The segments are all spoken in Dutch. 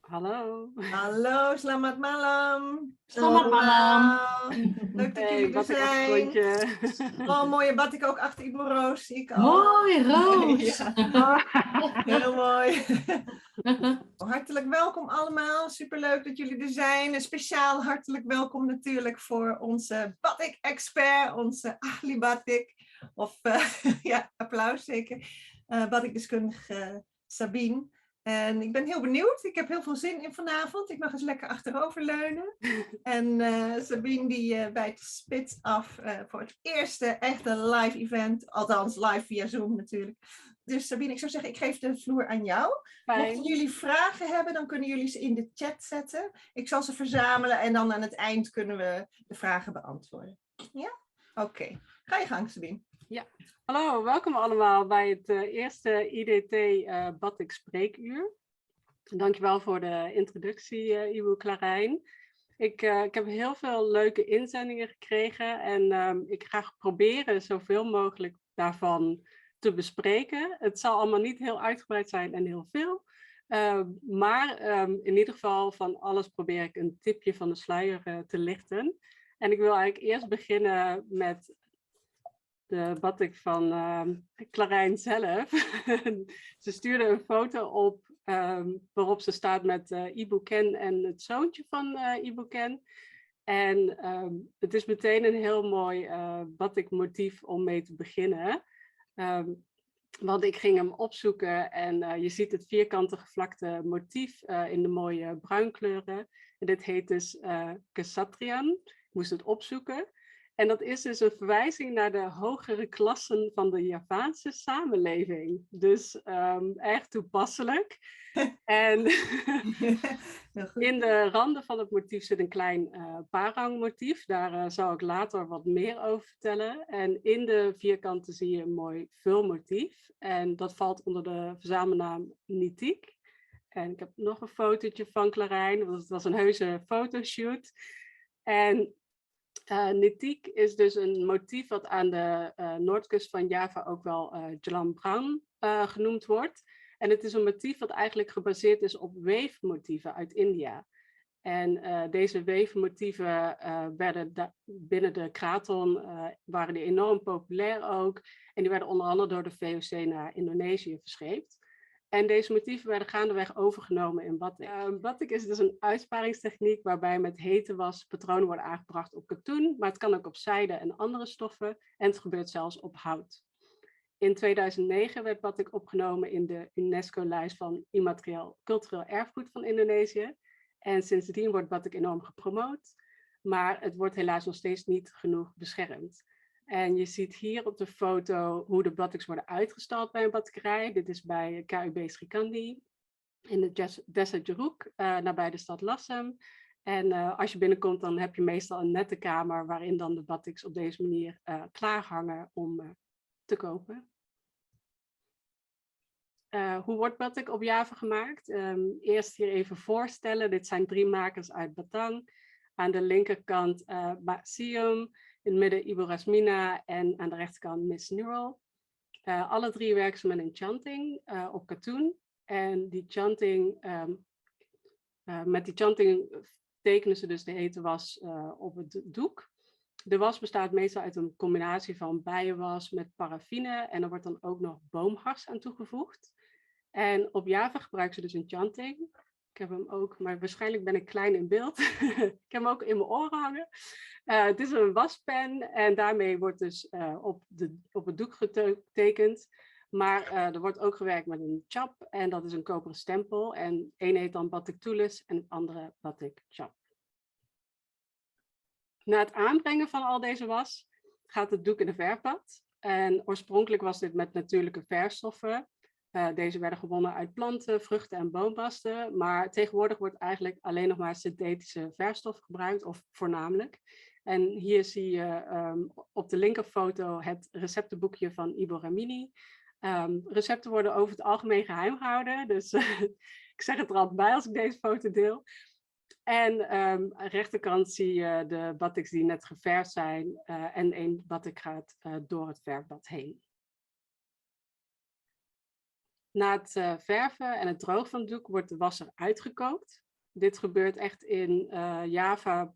Hallo. Hallo, selamat malam. Selamat malam. Leuk dat Hey, jullie er zijn. batik-achtergrondje. Oh, mooie batik ook achter Ivo Roos, zie ik al. Mooi, Roos. Ja, heel mooi. Hartelijk welkom allemaal. Superleuk dat jullie er zijn. Een speciaal hartelijk welkom natuurlijk voor onze batik-expert, onze Ahli Batik. Of ja, applaus zeker. Batikdeskundige Sabine. En ik ben heel benieuwd. Ik heb heel veel zin in vanavond. Ik mag eens lekker achteroverleunen. En Sabine die bijt de spits af voor het eerste echte live event. Althans live via Zoom natuurlijk. Dus Sabine, ik zou zeggen, ik geef de vloer aan jou. Mochten jullie vragen hebben, dan kunnen jullie ze in de chat zetten. Ik zal ze verzamelen en dan aan het eind kunnen we de vragen beantwoorden. Ja? Oké. Ga je gang, Sabine. Ja, hallo, welkom allemaal bij het eerste IDT Batik Spreekuur. Dankjewel voor de introductie, Ivo Clarijn. Ik heb heel veel leuke inzendingen gekregen en ik ga proberen zoveel mogelijk daarvan te bespreken. Het zal allemaal niet heel uitgebreid zijn en heel veel. Maar in ieder geval van alles probeer ik een tipje van de sluier te lichten. En ik wil eigenlijk eerst beginnen met de batik van Clarijn zelf. Ze stuurde een foto op waarop ze staat met Ibu Ken en het zoontje van Ibu Ken. En het is meteen een heel mooi batik motief om mee te beginnen. Want ik ging hem opzoeken en je ziet het vierkante gevlakte motief in de mooie bruinkleuren. En dit heet dus Kesatrian. Ik moest het opzoeken. En dat is dus een verwijzing naar de hogere klassen van de Javaanse samenleving. Dus echt toepasselijk. En in de randen van het motief zit een klein parang motief. Daar zal ik later wat meer over vertellen. En in de vierkanten zie je een mooi vulmotief. En dat valt onder de verzamelnaam Nitiek. En ik heb nog een fotootje van Clarijn, want het was een heuse fotoshoot. En Nitiek is dus een motief wat aan de noordkust van Java ook wel Jalan Brown genoemd wordt. En het is een motief wat eigenlijk gebaseerd is op weefmotieven uit India. En deze weefmotieven werden binnen de Kraton waren die enorm populair ook. En die werden onder andere door de VOC naar Indonesië verscheept. En deze motieven werden gaandeweg overgenomen in batik. Batik is dus een uitsparingstechniek waarbij met hete was patronen worden aangebracht op katoen, maar het kan ook op zijde en andere stoffen en het gebeurt zelfs op hout. In 2009 werd batik opgenomen in de UNESCO-lijst van immaterieel cultureel erfgoed van Indonesië. En sindsdien wordt batik enorm gepromoot, maar het wordt helaas nog steeds niet genoeg beschermd. En je ziet hier op de foto hoe de batiks worden uitgestald bij een batikkerij. Dit is bij KUB Srikandi in de Desa Jeruk, nabij de stad Lassem. En als je binnenkomt, dan heb je meestal een nette kamer waarin dan de batiks op deze manier klaar hangen om te kopen. Hoe wordt batik op Java gemaakt? Eerst hier even voorstellen. Dit zijn 3 makers uit Batang. Aan de linkerkant Mbak Sium, in het midden Ibu Rasmina en aan de rechterkant Miss Neural. Alle 3 werken ze met een chanting op katoen. En die chanting, met die chanting tekenen ze dus de hete was op het doek. De was bestaat meestal uit een combinatie van bijenwas met paraffine en er wordt dan ook nog boomhars aan toegevoegd. En op Java gebruiken ze dus een chanting. Ik heb hem ook, maar waarschijnlijk ben ik klein in beeld. Ik heb hem ook in mijn oren hangen. Het is een waspen en daarmee wordt dus op het doek getekend. Maar er wordt ook gewerkt met een chap en dat is een koperen stempel. En één heet dan batik tulis en het andere batik chap. Na het aanbrengen van al deze was gaat het doek in de verfbad. En oorspronkelijk was dit met natuurlijke verfstoffen. Deze werden gewonnen uit planten, vruchten en boombasten. Maar tegenwoordig wordt eigenlijk alleen nog maar synthetische verfstof gebruikt, of voornamelijk. En hier zie je op de linkerfoto het receptenboekje van Ibu Ramini. Recepten worden over het algemeen geheim gehouden. Dus ik zeg het er altijd bij als ik deze foto deel. En aan de rechterkant zie je de batiks die net geverfd zijn. En één batik gaat door het verfbad heen. Na het verven en het drogen van het doek wordt de was eruit gekookt. Dit gebeurt echt in Java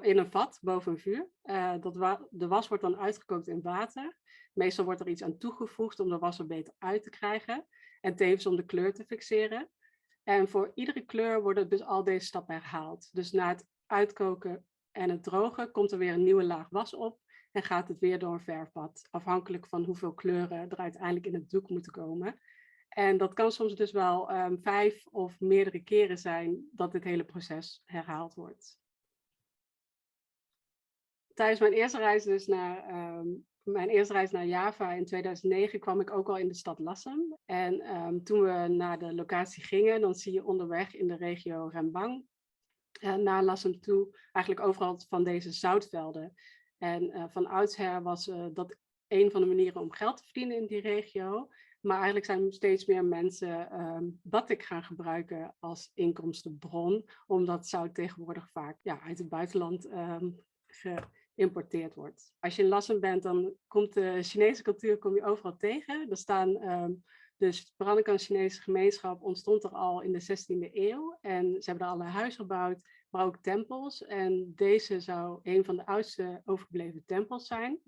in een vat boven een vuur. De was wordt dan uitgekookt in water. Meestal wordt er iets aan toegevoegd om de was er beter uit te krijgen. En tevens om de kleur te fixeren. En voor iedere kleur worden dus al deze stappen herhaald. Dus na het uitkoken en het drogen komt er weer een nieuwe laag was op. En gaat het weer door een verfbad. Afhankelijk van hoeveel kleuren er uiteindelijk in het doek moeten komen. En dat kan soms dus wel 5 of meerdere keren zijn dat dit hele proces herhaald wordt. Tijdens mijn eerste reis naar Java in 2009 kwam ik ook al in de stad Lassem. En toen we naar de locatie gingen, dan zie je onderweg in de regio Rembang naar Lassem toe eigenlijk overal van deze zoutvelden. En van oudsher was dat een van de manieren om geld te verdienen in die regio. Maar eigenlijk zijn steeds meer mensen batik gaan gebruiken als inkomstenbron, omdat zout tegenwoordig vaak uit het buitenland geïmporteerd wordt. Als je in Lassem bent, dan komt de Chinese cultuur overal tegen. Er staan de Peranakan-Chinese gemeenschap ontstond er al in de 16e eeuw. En ze hebben er allerlei huizen gebouwd, maar ook tempels. En deze zou een van de oudste overgebleven tempels zijn.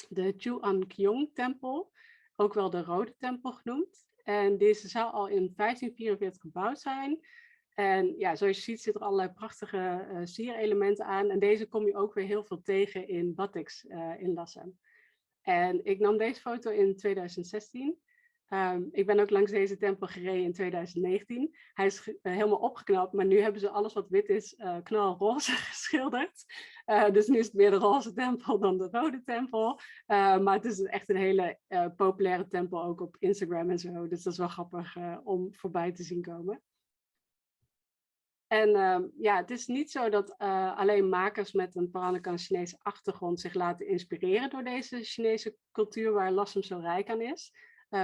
De Chuan-Kiong-tempel, ook wel de Rode Tempel genoemd. En deze zou al in 1544 gebouwd zijn. En ja, zoals je ziet zitten er allerlei prachtige sierelementen aan. En deze kom je ook weer heel veel tegen in batiks in Lassem. En ik nam deze foto in 2016. Ik ben ook langs deze tempel gereden in 2019. Hij is helemaal opgeknapt, maar nu hebben ze alles wat wit is knalroze geschilderd. Dus nu is het meer de roze tempel dan de rode tempel. Maar het is echt een hele populaire tempel, ook op Instagram en zo. Dus dat is wel grappig om voorbij te zien komen. En het is niet zo dat alleen makers met een Peranakan-Chinese achtergrond zich laten inspireren door deze Chinese cultuur waar Lassem zo rijk aan is.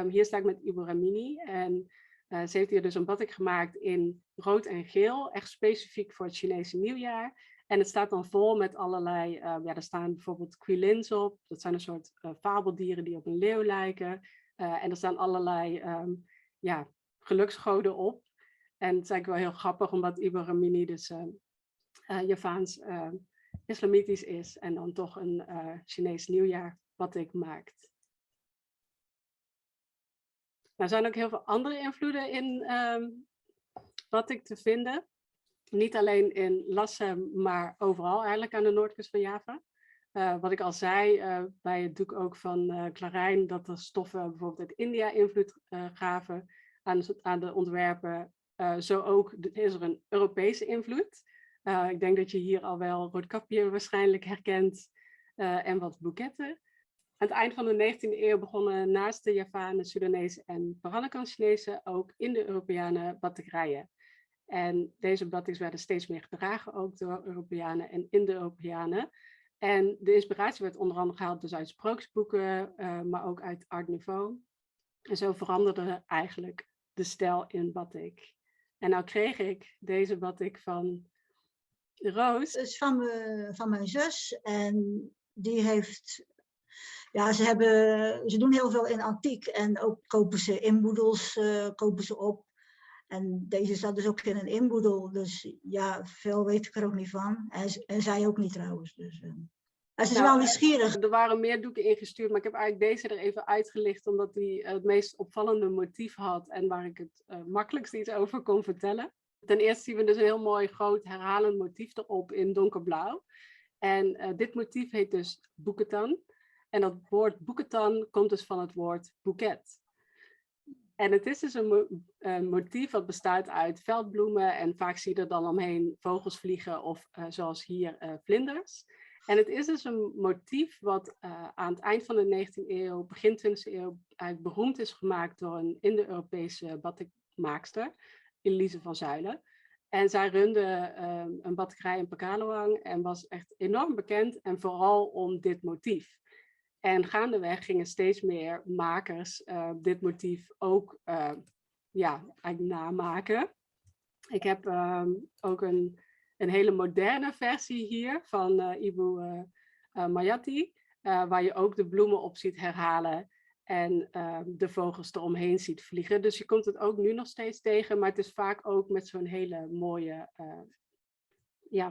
Hier sta ik met Ibu Ramini en ze heeft hier dus een batik gemaakt in rood en geel, echt specifiek voor het Chinese nieuwjaar. En het staat dan vol met allerlei, er staan bijvoorbeeld quilins op, dat zijn een soort fabeldieren die op een leeuw lijken. En er staan allerlei geluksgoden op. En het is eigenlijk wel heel grappig, omdat Ibu Ramini dus Javaans islamitisch is en dan toch een Chinees nieuwjaar batik maakt. Er zijn ook heel veel andere invloeden in batik te vinden. Niet alleen in Lassem, maar overal eigenlijk aan de noordkust van Java. Wat ik al zei bij het doek ook van Clarijn, dat de stoffen bijvoorbeeld uit India invloed gaven aan de ontwerpen. Zo ook is er een Europese invloed. Ik denk dat je hier al wel Roodkapje waarschijnlijk herkent en wat boeketten. Aan het eind van de 19e eeuw begonnen naast de Javanen, Soedanezen en Peranakan-Chinezen ook Indo-Europeanen batikerijen. En deze batiks werden steeds meer gedragen ook door Europeanen en Indo-Europeanen. En de inspiratie werd onder andere gehaald dus uit sprookjesboeken, maar ook uit Art Nouveau. En zo veranderde eigenlijk de stijl in batik. En nou kreeg ik deze batik van Roos. Het is van mijn zus en die heeft... Ja, ze doen heel veel in antiek en ook kopen ze inboedels kopen ze op. En deze zat dus ook in een inboedel, dus ja, veel weet ik er ook niet van. En zij ook niet trouwens. Dus, ze is wel nieuwsgierig. Er waren meer doeken ingestuurd, maar ik heb eigenlijk deze er even uitgelicht, omdat die het meest opvallende motief had en waar ik het makkelijkst iets over kon vertellen. Ten eerste zien we dus een heel mooi groot herhalend motief erop in donkerblauw. En dit motief heet dus boeketan. En dat woord boeketan komt dus van het woord boeket. En het is dus een motief dat bestaat uit veldbloemen en vaak zie je er dan omheen vogels vliegen of zoals hier vlinders. En het is dus een motief wat aan het eind van de 19e eeuw, begin 20e eeuw eigenlijk beroemd is gemaakt door een Indo-Europese batikmaakster, Elise van Zuilen. En zij runde een batikerij in Pekalongan en was echt enorm bekend en vooral om dit motief. En gaandeweg gingen steeds meer makers dit motief ook eigenlijk namaken. Ik heb ook een hele moderne versie hier van Ibu Mayati, waar je ook de bloemen op ziet herhalen. en de vogels eromheen ziet vliegen. Dus je komt het ook nu nog steeds tegen, maar het is vaak ook met zo'n hele mooie,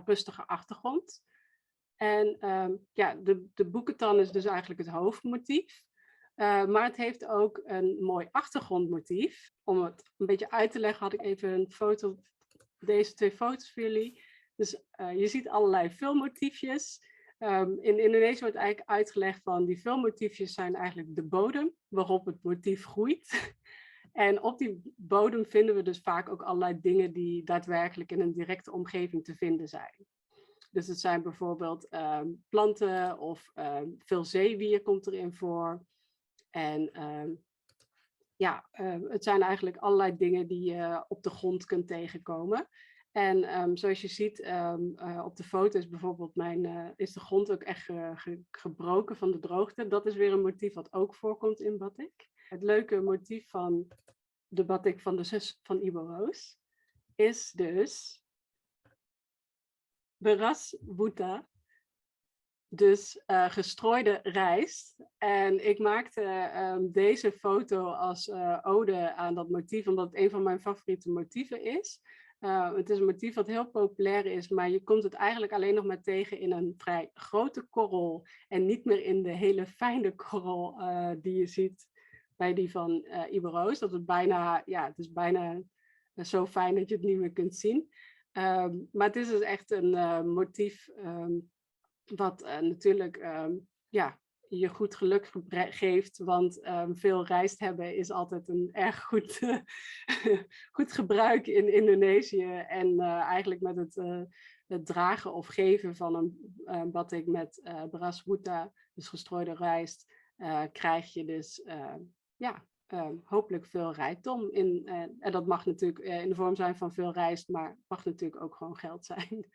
rustige achtergrond. En de boekentan is dus eigenlijk het hoofdmotief. Maar het heeft ook een mooi achtergrondmotief. Om het een beetje uit te leggen had ik even een foto, deze 2 foto's voor jullie. Dus je ziet allerlei filmmotiefjes. In Indonesië wordt eigenlijk uitgelegd van die filmmotiefjes zijn eigenlijk de bodem waarop het motief groeit. En op die bodem vinden we dus vaak ook allerlei dingen die daadwerkelijk in een directe omgeving te vinden zijn. Dus het zijn bijvoorbeeld planten of veel zeewier komt erin voor. En het zijn eigenlijk allerlei dingen die je op de grond kunt tegenkomen. En zoals je ziet op de foto is bijvoorbeeld is de grond ook echt gebroken van de droogte. Dat is weer een motief wat ook voorkomt in batik. Het leuke motief van de batik van de zus van Ibo Roos is dus beras buta. Dus gestrooide rijst. En ik maakte deze foto als ode aan dat motief, omdat het een van mijn favoriete motieven is. Het is een motief wat heel populair is, maar je komt het eigenlijk alleen nog maar tegen in een vrij grote korrel. En niet meer in de hele fijne korrel die je ziet bij die van Ibo Roos. Dat het het is bijna zo fijn dat je het niet meer kunt zien. Maar het is dus echt een motief wat natuurlijk je goed geluk geeft, want veel rijst hebben is altijd een erg goed gebruik in Indonesië. En eigenlijk met het dragen of geven van een batik met beras buta, dus gestrooide rijst, krijg je dus hopelijk veel rijkdom in. En dat mag natuurlijk in de vorm zijn van veel rijst, maar mag natuurlijk ook gewoon geld zijn.